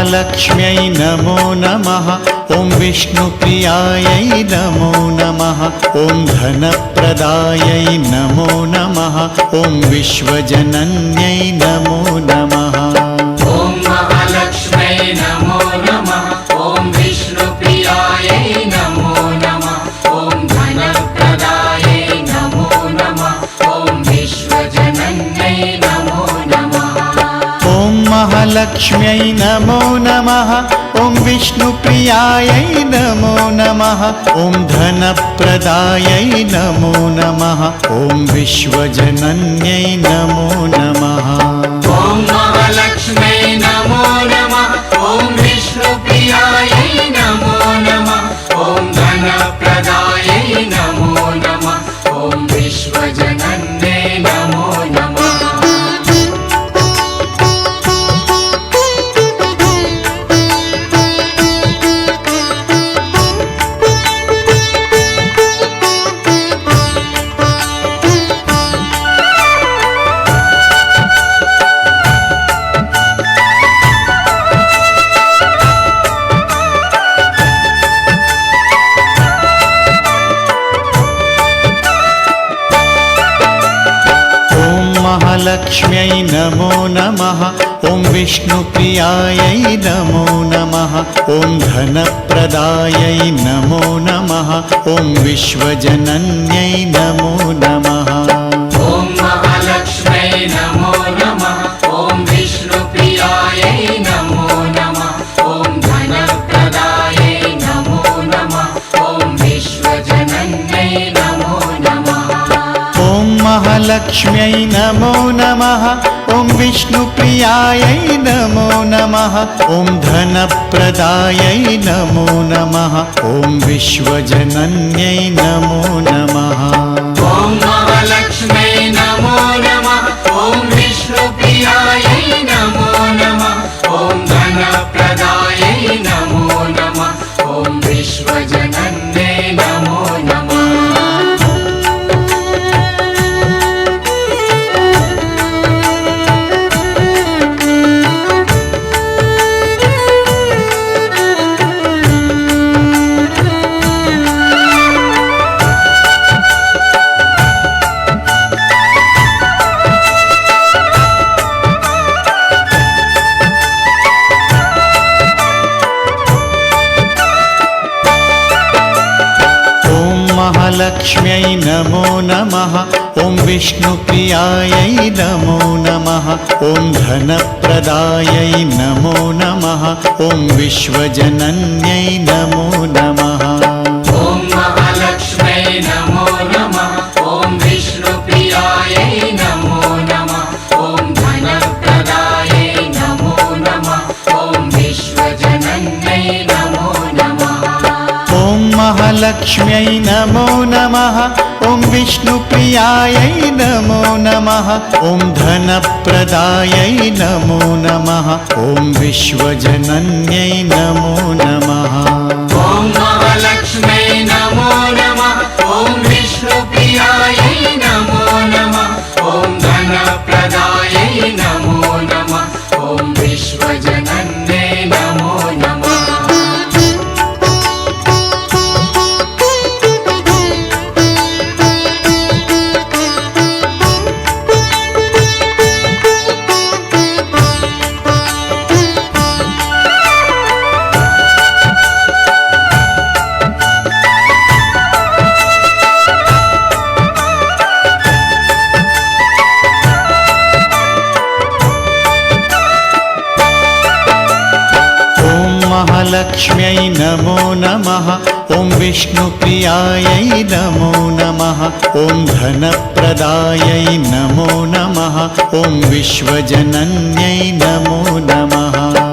महालक्ष्म्यै नमो नमः। ॐ विष्णुप्रियायै नमो नमः। ॐ धनप्रदायै नमो नमः। ॐ विश्वजनन्यै नमो नमः। ॐ महालक्ष्म्यै नमो नमः। ॐ विष्णुप्रियायै नमो नमः। ॐ धनप्रदायै नमो नमः। ॐ विश्वजनन्यै नमो नमः। ॐ महालक्ष्म्यै नमो नमः। ॐ विष्णुप्रियायै नमो नमः। ॐ धनप्रदायै नमो नमः। ॐ विश्वजनन्यै नमो नमः। ॐ महालक्ष्म्यै नमो नमः। ॐ विष्णुप्रियायै नमो नमः। ॐ धनप्रदायै नमो नमः। ॐ विश्वजनन्यै नमो नमः। महालक्ष्म्यै नमो नमः। ॐ विष्णुप्रियायै नमो नमः। ॐ धनप्रदायै नमो नमः। ॐ विश्वजनन्यै नमो नमः। ॐ महालक्ष्म्यै नमो नमः। ॐ विष्णुप्रियायै नमो नमः। ॐ धनप्रदायै नमो नमः। ॐ विश्वजनन्यै नमो नमः। ॐ महालक्ष्म्यै नमो नमः। ॐ विष्णुप्रियायै नमो नमः। ॐ धनप्रदायै नमो नमः। ॐ विश्वजनन्यै नमो नमः। ॐ महालक्ष्म्यै नमो नमः। ॐ विष्णुप्रियायै नमो नमः। ॐ धनप्रदायै नमो नमः। ॐ विश्वजनन्यै नमो नमः। महालक्ष्म्यै नमो नमः। ॐ विष्णुप्रियायै नमो नमः। ॐ धनप्रदायै नमो नमः। ॐ विश्वजनन्यै नमो नमः। ॐ महालक्ष्म्यै नमो नमः। ॐ विष्णुप्रियायै नमो नमः। ॐ धनप्रदायै नमो नमः। ॐ विश्वजनन्यै नमो नमः। ॐ महालक्ष्म्यै नमो नमः। ॐ विष्णुप्रियायै नमो नमः। ॐ धनप्रदायै नमो नमः। ॐ विश्वजनन्यै नमो नमः। ॐ महालक्ष्म्यै नमो नमः। ॐ विष्णुप्रियायै नमो नमः। ॐ धनप्रदायै नमो नमः। ॐ विश्वजनन्यै नमो नमः। महालक्ष्म्यै नमो नमः। ॐ विष्णुप्रियायै नमो नमः। ॐ धनप्रदायै नमो नमः। ॐ विश्वजनन्यै नमो नमः।